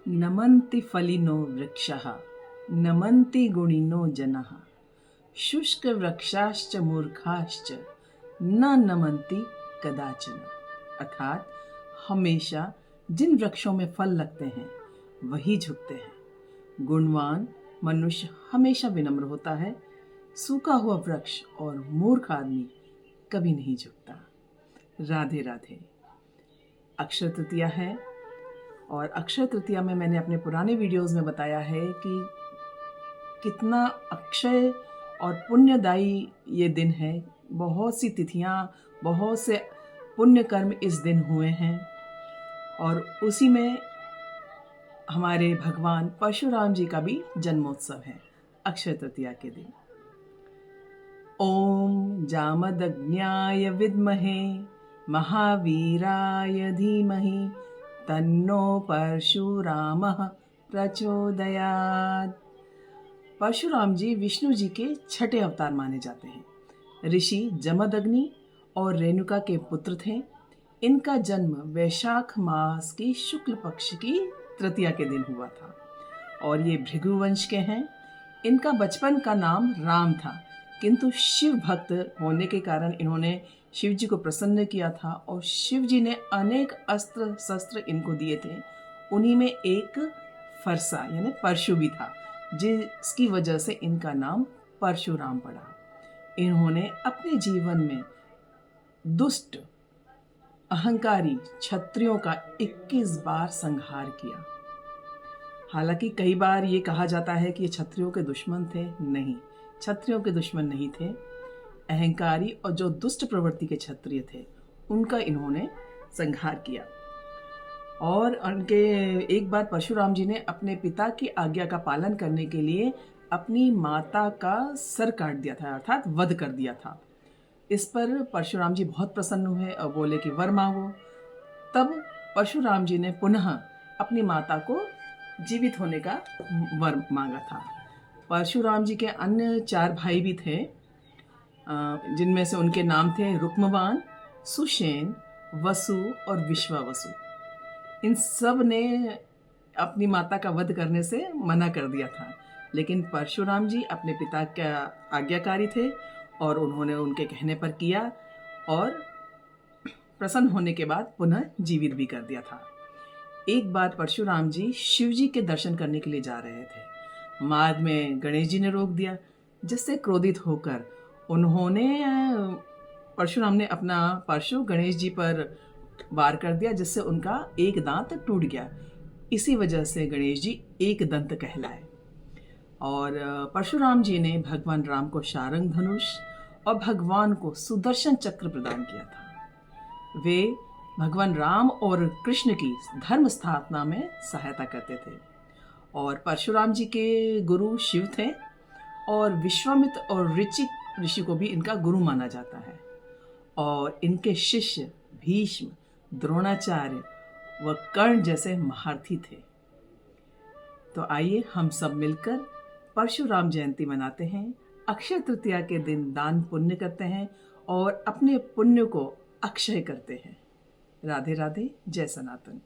नमन्ति फलिनो वृक्षः नमन्ति गुणिनो जनः शुष्कवृक्षाश्च मूर्खाश्च न नमन्ति कदाचन। अर्थात हमेशा जिन वृक्षों में फल लगते हैं वही झुकते हैं। गुणवान मनुष्य हमेशा विनम्र होता है, सूखा हुआ वृक्ष और मूर्ख आदमी कभी नहीं झुकता। राधे राधे। अक्षय तृतीया है और अक्षय तृतीया में मैंने अपने पुराने वीडियोस में बताया है कि कितना अक्षय और पुण्यदायी ये दिन है। बहुत सी तिथियाँ, बहुत से पुण्य कर्म इस दिन हुए हैं और उसी में हमारे भगवान परशुराम जी का भी जन्मोत्सव है अक्षय तृतीया के दिन। ओम जामदग्न्याय विद्महे महावीराय धीमहि तन्नो परशुरामः प्रचोदयात्। परशुराम जी विष्णु जी के छठे अवतार माने जाते हैं। ऋषि जमदग्नि और रेणुका के पुत्र थे। इनका जन्म वैशाख मास की शुक्ल पक्ष की तृतीया के दिन हुआ था और ये भृगुवंश के हैं। इनका बचपन का नाम राम था, किंतु शिव भक्त होने के कारण इन्होंने शिव जी को प्रसन्न किया था और शिव जी ने अनेक अस्त्र शस्त्र इनको दिए थे। उन्हीं में एक फरसा यानी परशु भी था, जिसकी वजह से इनका नाम परशुराम पड़ा। इन्होंने अपने जीवन में दुष्ट अहंकारी क्षत्रियों का 21 बार संहार किया। हालांकि कई बार ये कहा जाता है कि ये क्षत्रियों के दुश्मन थे। नहीं, क्षत्रियों के दुश्मन नहीं थे। अहंकारी और जो दुष्ट प्रवृत्ति के क्षत्रिय थे उनका इन्होंने संहार किया। और उनके एक बार परशुराम जी ने अपने पिता की आज्ञा का पालन करने के लिए अपनी माता का सर काट दिया था, अर्थात वध कर दिया था। इस पर परशुराम जी बहुत प्रसन्न हुए और बोले कि वर मांगो। तब परशुराम जी ने पुनः अपनी माता को जीवित होने का वर मांगा था। परशुराम जी के अन्य 4 भाई भी थे, जिनमें से उनके नाम थे रुक्मवान, सुषेण, वसु और विश्वावसु। इन सब ने अपनी माता का वध करने से मना कर दिया था, लेकिन परशुराम जी अपने पिता के आज्ञाकारी थे और उन्होंने उनके कहने पर किया और प्रसन्न होने के बाद पुनः जीवित भी कर दिया था। एक बार परशुराम जी शिव जी के दर्शन करने के लिए जा रहे थे। मार्ग में गणेश जी ने रोक दिया, जिससे क्रोधित होकर परशुराम ने अपना परशु गणेश जी पर वार कर दिया, जिससे उनका एक दांत टूट गया। इसी वजह से गणेश जी एक दंत कहलाए। और परशुराम जी ने भगवान राम को शारंग धनुष और भगवान को सुदर्शन चक्र प्रदान किया था। वे भगवान राम और कृष्ण की धर्म स्थापना में सहायता करते थे। और परशुराम जी के गुरु शिव थे और विश्वामित्र और ऋचिक ऋषि को भी इनका गुरु माना जाता है। और इनके शिष्य भीष्म, द्रोणाचार्य व कर्ण जैसे महारथी थे। तो आइए हम सब मिलकर परशुराम जयंती मनाते हैं। अक्षय तृतीया के दिन दान पुण्य करते हैं और अपने पुण्य को अक्षय करते हैं। राधे राधे। जय सनातन।